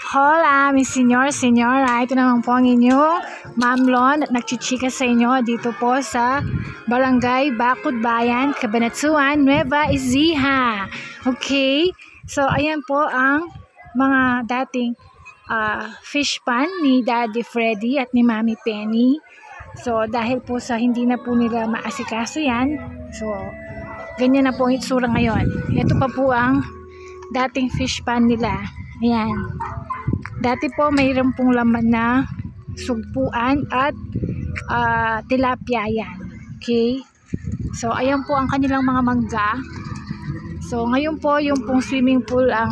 Hola, mi senyora. Ito naman po ang inyong Ma'am Lon at nagchichika sa inyo dito po sa Barangay Bacod Bayan, Cabanatuan, Nueva Ecija. Okay? So, ayan po ang mga dating fish pan ni Daddy Freddy at ni Mami Penny. So, dahil po sa hindi na po nila maasikaso yan, so, ganyan na po ang itsura ngayon. Ito pa po ang dating fish pan nila. Ayan. Dati po mayroon pong laman na sugpuan at tilapia yan. Okay? So, ayan po ang kanilang mga mangga. So, ngayon po yung pong swimming pool ang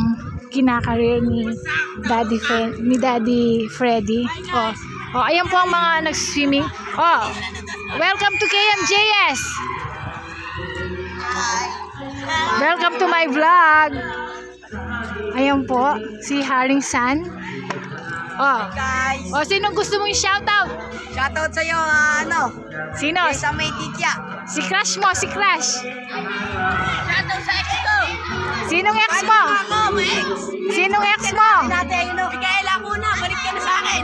kinakarir ni Daddy Freddy. Oh, ayan po ang mga nag-swimming. Oh, welcome to KMJS. Welcome to my vlog. Ayan po, si Haring San. Oh, Guys, sinong gusto mong i-shoutout? shoutout sa'yo, Sino? sa may titya. Si Crush mo, si Crush. Shoutout sa ex ko. Sinong ex mo? Ex. Sinong ex mo? Natin, Mikaela muna, balik ka na sa akin.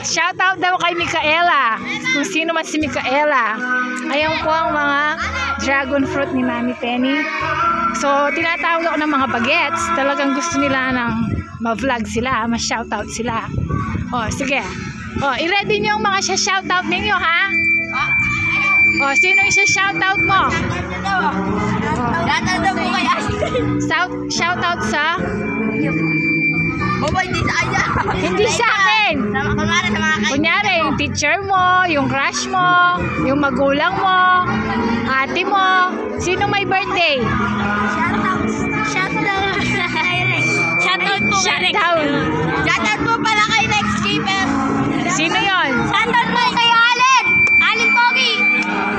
Shoutout daw kay Mikaela. Kung sino man si Mikaela. Ayan po ang mga dragon fruit ni Mami Penny. So, tinatawag ako ng mga bagets. Talagang gusto nila ng ma-vlog sila, ma-shoutout sila. Sige. I-ready nyo ang mga shoutout ninyo, ha? Sino isa-shoutout mo? Shoutout mo kaya. Shoutout sa? Hindi sa kanya. Hindi sa akin. Kunwari sa mga kanya. Kunyari, yung teacher mo, yung crush mo, yung magulang mo, ate mo. Sino may birthday? Shoutout po pala kay Lex Keeper. Sino yon? Shoutout po kay Allen Pogi.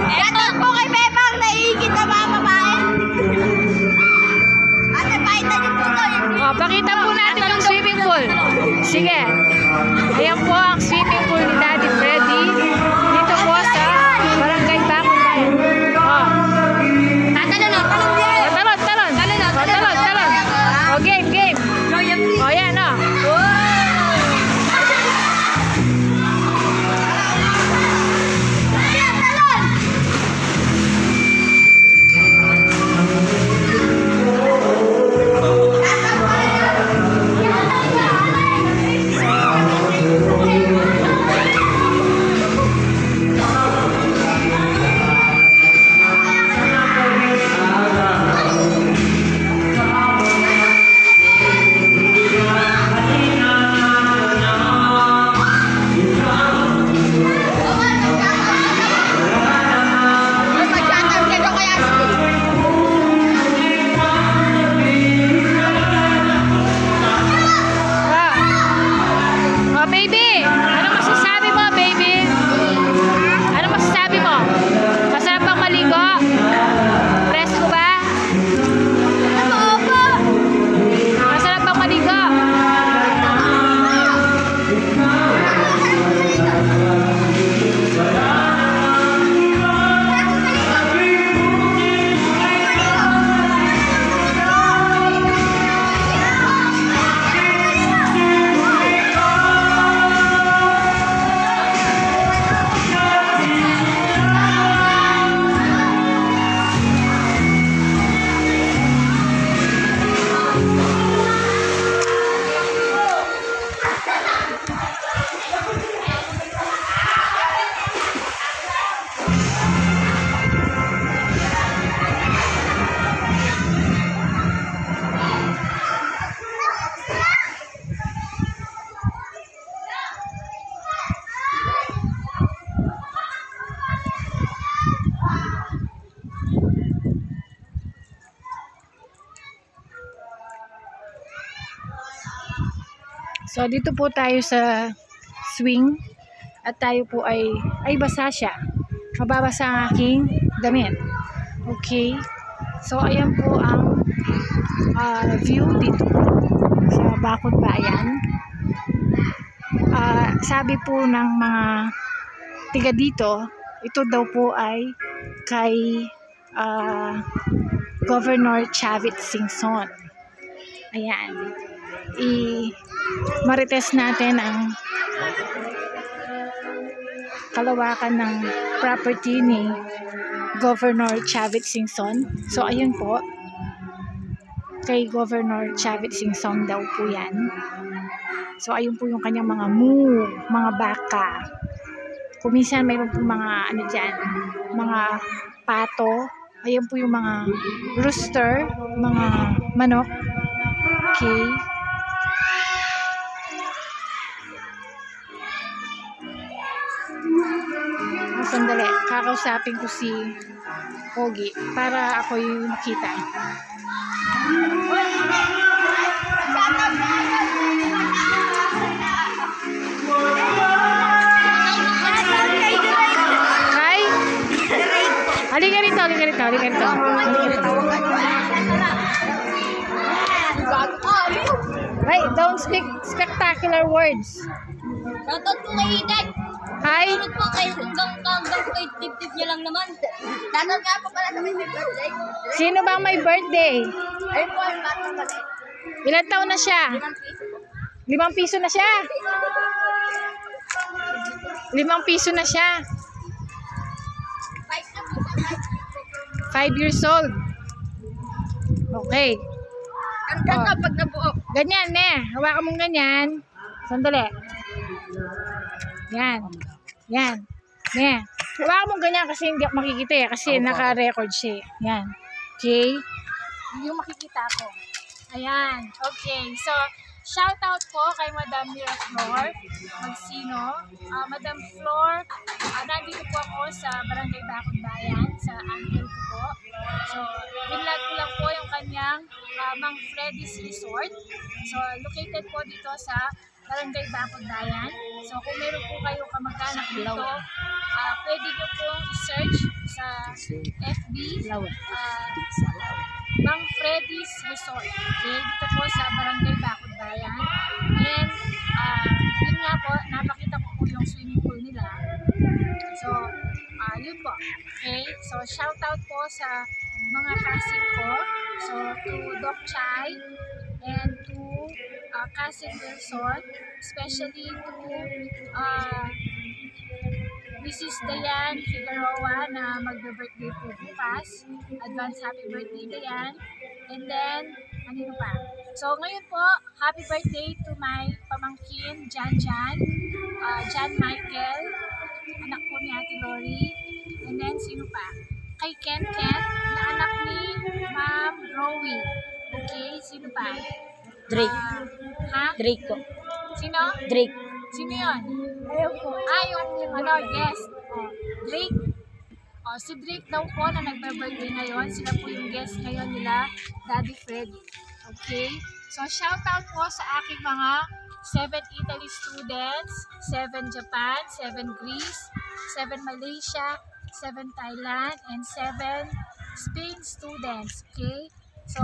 Shoutout po kay Bebang, naiigit na mga babae. Ate, paitan niyo po to. Pakita po natin yung swimming pool. Sige. Ayan po ang swimming pool ni Daddy Freddy. Dito po sa Barangay Bacod Bayan. Talon. Game. Yan na. So, dito po tayo sa swing at tayo po ay basa siya. Mababasa ang aking damit. Okay. So, ayan po ang view dito po sa Bacod Bayan. Sabi po ng mga tiga dito, ito daw po ay kay Governor Chavit Singson. Ayan. marites natin ang kalawakan ng property ni Governor Chavit Singson. So ayun po, kay Governor Chavit Singson daw po yan. So ayun po yung kanyang mga mga baka. Kuminsan mayroon po mga ano dyan, mga pato. Ayun po yung mga rooster, mga manok. Okay. Sandali, kakausapin ko si Pogi para ako yung makita. Hi! Halika rito. Hey, don't speak spectacular words. Shoutout po kay Dad. Hi! Shoutout po kay hanggang kay tip-tip niya lang naman. Shoutout nga po pala sa may birthday. Sino bang may birthday? Ayun po ang batang pala. Ilan taon na siya? 5 piso na siya. 5 piso na siya. 5 years old. Okay. Ang ganda pag nabuo. Ganyan, hawakan mong ganyan. Sandali. Yan. Hawakan mong ganyan kasi hindi makikita kasi naka-record siya. Yan. Okay. Hindi yung makikita ako. Ayan. Okay. So, shout out po kay Madam Miraflor Magsino. Madam Flor, nandito po ako sa Barangay Bakod Bayan, sa uncle ko po. So, binlag ko lang po yung kanyang Mang Freddy's Resort. So, located po dito sa Barangay Bakod Bayan. So, kung meron po kayo kamag-anak dito, pwede nyo pong i-search sa FB, Mang Freddy's Resort. Okay, dito po sa Barangay Bakod Bayan. And, yun nga po, napakita ko po yung swimming pool nila. So, yun po. Okay, so shout out po sa mga cousin ko. So, to Doc Chai and to Cousin Wilson, especially to Mrs. Dayan Figueroa na magbe-birthday po bukas. Advance happy birthday, Dayan. And then, ano pa? So, ngayon po, happy birthday to my pamangkin, Jan Michael, anak po ni Ate Lori. And then, sino pa? Kay Ken, na anak ni Ma'am Rowie. Okay, sino pa? Drake. Drake po. Sino? Drake. Sino yun? Ayaw po. Yung guest. Drake. Si Drake daw po na nagbe-birthday ngayon. Sila po yung guest ngayon nila, Daddy Freddy. Okay? So, shout out po sa aking mga 7 Italy students, 7 Japan, 7 Greece, 7 Malaysia, 7 Thailand, and 7 Spain students. Okay? So,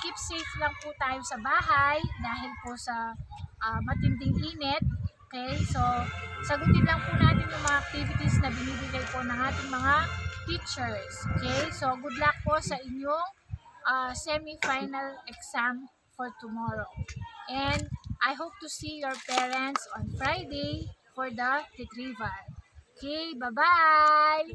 keep safe lang po tayo sa bahay dahil po sa matinding init. Okay? So, sagutin lang po natin yung mga activities na binibigay po ng ating mga teachers. Okay? So, good luck po sa inyong semi-final exam for tomorrow. And I hope to see your parents on Friday for the retrieval. Okay, bye-bye!